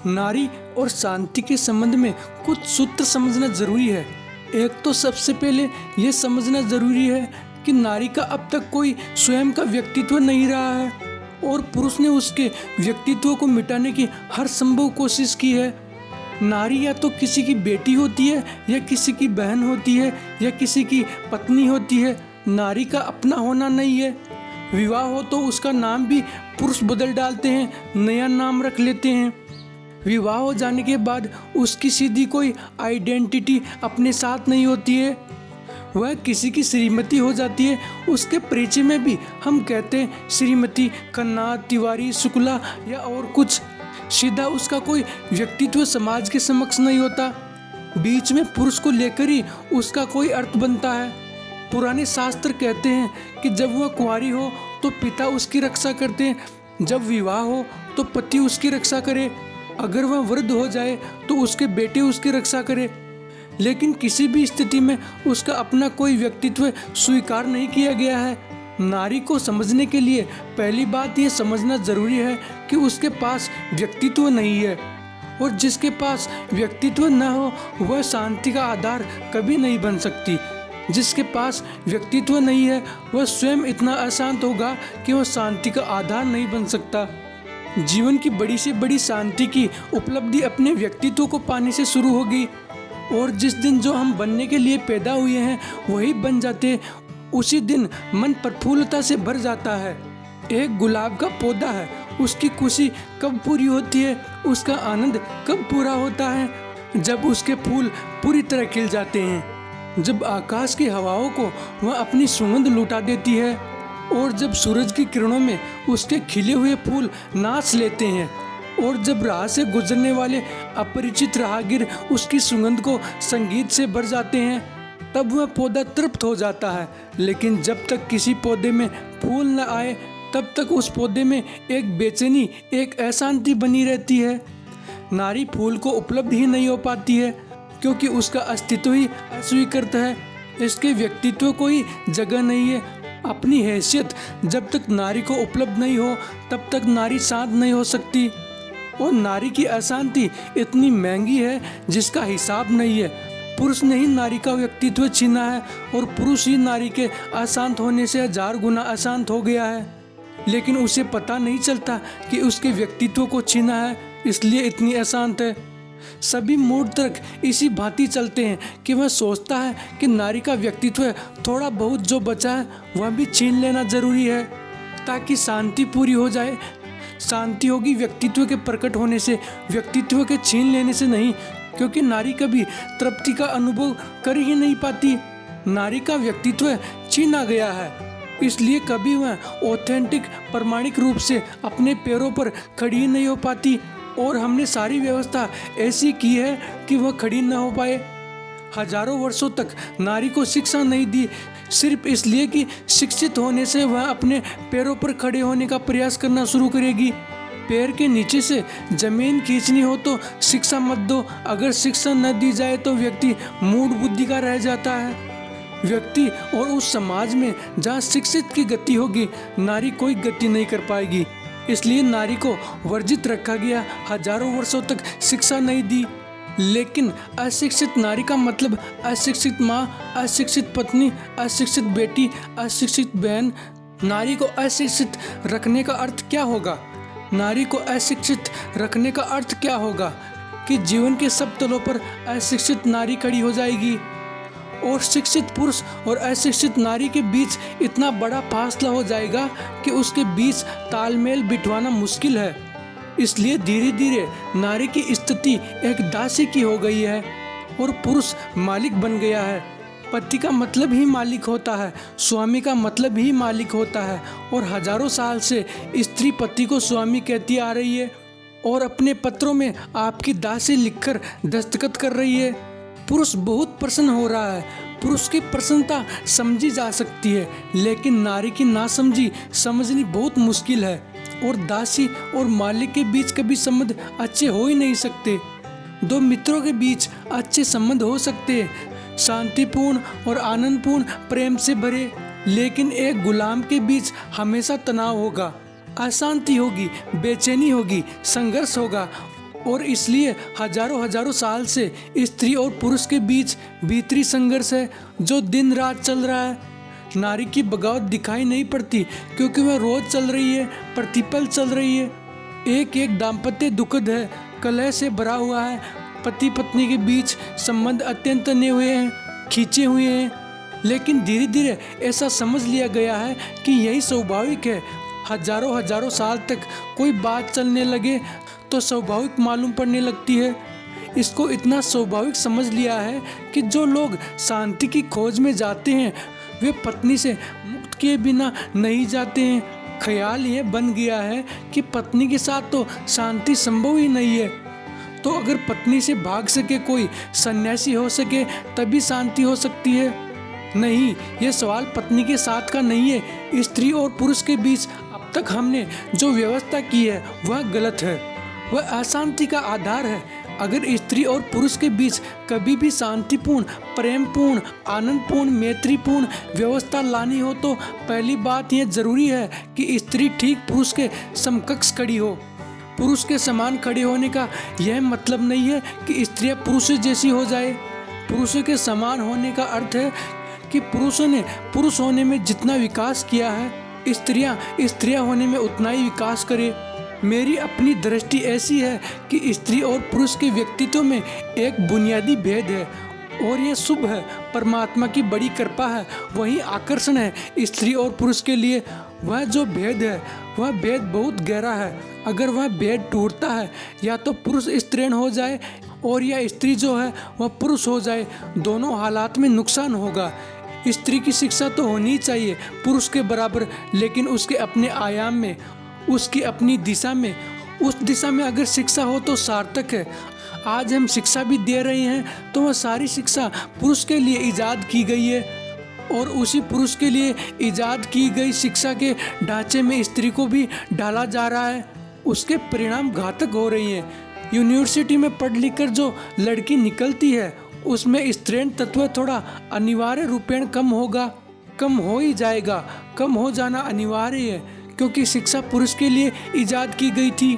नारी और शांति के संबंध में कुछ सूत्र समझना जरूरी है। एक तो सबसे पहले यह समझना जरूरी है कि नारी का अब तक कोई स्वयं का व्यक्तित्व नहीं रहा है और पुरुष ने उसके व्यक्तित्व को मिटाने की हर संभव कोशिश की है। नारी या तो किसी की बेटी होती है या किसी की बहन होती है या किसी की पत्नी होती है। नारी का अपना होना नहीं है। विवाह हो तो उसका नाम भी पुरुष बदल डालते हैं, नया नाम रख लेते हैं। विवाह हो जाने के बाद उसकी सीधी कोई आइडेंटिटी अपने साथ नहीं होती है। वह किसी की श्रीमती हो जाती है। उसके परिचय में भी हम कहते हैं श्रीमती, खन्ना, तिवारी, शुक्ला या और कुछ। सीधा उसका कोई व्यक्तित्व समाज के समक्ष नहीं होता। बीच में पुरुष को लेकर ही उसका कोई अर्थ बनता है। पुराने शास्त्र कहते हैं कि जब वह कुंवारी हो तो पिता उसकी रक्षा करते हैं, जब विवाह हो तो पति उसकी रक्षा करे, अगर वह वृद्ध हो जाए तो उसके बेटे उसकी रक्षा करे। लेकिन किसी भी स्थिति में उसका अपना कोई व्यक्तित्व स्वीकार नहीं किया गया है। नारी को समझने के लिए पहली बात यह समझना जरूरी है कि उसके पास व्यक्तित्व नहीं है, और जिसके पास व्यक्तित्व न हो वह शांति का आधार कभी नहीं बन सकती। जिसके पास व्यक्तित्व नहीं है वह स्वयं इतना अशांत होगा कि वह शांति का आधार नहीं बन सकता। जीवन की बड़ी से बड़ी शांति की उपलब्धि अपने व्यक्तित्व को पाने से शुरू होगी, और जिस दिन जो हम बनने के लिए पैदा हुए हैं वही बन जाते, उसी दिन मन प्रफुल्लता से भर जाता है। एक गुलाब का पौधा है, उसकी खुशी कब पूरी होती है, उसका आनंद कब पूरा होता है? जब उसके फूल पूरी तरह खिल जाते हैं, जब आकाश की हवाओं को वह अपनी सुगंध लुटा देती है, और जब सूरज की किरणों में उसके खिले हुए फूल नाच लेते हैं, और जब राह से गुजरने वाले अपरिचित राहगीर उसकी सुगंध को संगीत से भर जाते हैं, तब वह पौधा तृप्त हो जाता है। लेकिन जब तक किसी पौधे में फूल न आए तब तक उस पौधे में एक बेचैनी, एक अशांति बनी रहती है। नारी फूल को उपलब्ध ही नहीं हो पाती है क्योंकि उसका अस्तित्व ही अस्वीकृत है। इसके व्यक्तित्व को ही जगह नहीं है। अपनी हैसियत जब तक नारी को उपलब्ध नहीं हो तब तक नारी शांत नहीं हो सकती, और नारी की अशांति इतनी महंगी है जिसका हिसाब नहीं है। पुरुष ने ही नारी का व्यक्तित्व छीना है, और पुरुष ही नारी के अशांत होने से 1000 गुना अशांत हो गया है। लेकिन उसे पता नहीं चलता कि उसके व्यक्तित्व को छीना है, इसलिए इतनी अशांत है। सभी मूड तक इसी भांति चलते हैं कि वह सोचता है कि नारी का व्यक्तित्व थोड़ा बहुत जो बचा है वह भी छीन लेना जरूरी है ताकि शांति पूरी हो जाए। शांति होगी व्यक्तित्व के प्रकट होने से, व्यक्तित्व के छीन लेने से नहीं, क्योंकि नारी कभी तृप्ति का अनुभव कर ही नहीं पाती। नारी का व्यक्तित्व छीना गया है, इसलिए कभी वह ऑथेंटिक प्रामाणिक रूप से अपने पैरों पर खड़ी नहीं हो पाती, और हमने सारी व्यवस्था ऐसी की है कि वह खड़ी न हो पाए। हजारों वर्षों तक नारी को शिक्षा नहीं दी, सिर्फ इसलिए कि शिक्षित होने से वह अपने पैरों पर खड़े होने का प्रयास करना शुरू करेगी। पैर के नीचे से जमीन खींचनी हो तो शिक्षा मत दो। अगर शिक्षा न दी जाए तो व्यक्ति मूढ़ बुद्धि का रह जाता है। व्यक्ति और उस समाज में जहाँ शिक्षित की गति होगी, नारी कोई गति नहीं कर पाएगी। इसलिए नारी को वर्जित रखा गया। हजारों वर्षों तक शिक्षा नहीं दी। लेकिन अशिक्षित नारी का मतलब अशिक्षित माँ, अशिक्षित पत्नी, अशिक्षित बेटी, अशिक्षित बहन। नारी को अशिक्षित रखने का अर्थ क्या होगा? नारी को अशिक्षित रखने का अर्थ क्या होगा कि जीवन के सब तलों पर अशिक्षित नारी खड़ी हो जाएगी, और शिक्षित पुरुष और अशिक्षित नारी के बीच इतना बड़ा फासला हो जाएगा कि उसके बीच तालमेल बिठवाना मुश्किल है। इसलिए धीरे धीरे नारी की स्थिति एक दासी की हो गई है और पुरुष मालिक बन गया है। पति का मतलब ही मालिक होता है, स्वामी का मतलब ही मालिक होता है, और हजारों साल से स्त्री पति को स्वामी कहती आ रही है और अपने पत्रों में आपकी दासी लिखकर दस्तखत कर रही है। पुरुष बहुत प्रसन्न हो रहा है। पुरुष की प्रसन्नता समझी जा सकती है, लेकिन नारी की नासमझी समझनी बहुत मुश्किल है, और दासी और मालिक के बीच कभी संबंध अच्छे हो ही नहीं सकते। दो मित्रों के बीच अच्छे संबंध हो सकते हैं, शांतिपूर्ण और आनंदपूर्ण प्रेम से भरे, लेकिन एक गुलाम के बीच हमेशा तनाव होगा, अशांति होगी, बेचैनी होगी, संघर्ष होगा, और इसलिए हजारों हजारों साल से स्त्री और पुरुष के बीच भीतरी संघर्ष है जो दिन रात चल रहा है। नारी की बगावत दिखाई नहीं पड़ती क्योंकि वह रोज चल रही है, प्रतिपल चल रही है। एक एक दाम्पत्य दुखद है, कलह से भरा हुआ है। पति पत्नी के बीच संबंध अत्यंत तने हुए हैं, खींचे हुए हैं। लेकिन धीरे धीरे ऐसा समझ लिया गया है कि यही स्वाभाविक है। हजारों हजारों साल तक कोई बात चलने लगे तो स्वाभाविक मालूम पड़ने लगती है। इसको इतना स्वाभाविक समझ लिया है कि जो लोग शांति की खोज में जाते हैं वे पत्नी से मुक्त किए बिना नहीं जाते हैं। ख्याल यह बन गया है कि पत्नी के साथ तो शांति संभव ही नहीं है। तो अगर पत्नी से भाग सके कोई, सन्यासी हो सके, तभी शांति हो सकती है। नहीं, यह सवाल पत्नी के साथ का नहीं है। स्त्री और पुरुष के बीच अब तक हमने जो व्यवस्था की है वह गलत है, वह अशांति का आधार है। अगर स्त्री और पुरुष के बीच कभी भी शांतिपूर्ण, प्रेमपूर्ण, आनंदपूर्ण, मैत्रीपूर्ण व्यवस्था लानी हो तो पहली बात यह जरूरी है कि स्त्री ठीक पुरुष के समकक्ष खड़ी हो। पुरुष के समान खड़े होने का यह मतलब नहीं है कि स्त्रियां पुरुषों जैसी हो जाए। पुरुषों के समान होने का अर्थ है कि पुरुषों ने पुरुष होने में जितना विकास किया है स्त्रियां होने में उतना ही विकास करे। मेरी अपनी दृष्टि ऐसी है कि स्त्री और पुरुष के व्यक्तित्व में एक बुनियादी भेद है और यह शुभ है, परमात्मा की बड़ी कृपा है। वही आकर्षण है स्त्री और पुरुष के लिए। वह जो भेद है वह भेद बहुत गहरा है। अगर वह भेद टूटता है या तो पुरुष स्त्रीण हो जाए और या स्त्री जो है वह पुरुष हो जाए, दोनों हालात में नुकसान होगा। स्त्री की शिक्षा तो होनी चाहिए पुरुष के बराबर, लेकिन उसके अपने आयाम में, उसकी अपनी दिशा में। उस दिशा में अगर शिक्षा हो तो सार्थक है। आज हम शिक्षा भी दे रहे हैं तो वह सारी शिक्षा पुरुष के लिए ईजाद की गई है और उसी पुरुष के लिए ईजाद की गई शिक्षा के ढांचे में स्त्री को भी डाला जा रहा है। उसके परिणाम घातक हो रही हैं। यूनिवर्सिटी में पढ़ लिख कर जो लड़की निकलती है उसमें स्त्रीण तत्व थोड़ा अनिवार्य रूपेण कम होगा, कम हो ही जाएगा। कम हो जाना अनिवार्य है क्योंकि शिक्षा पुरुष के लिए ईजाद की गई थी।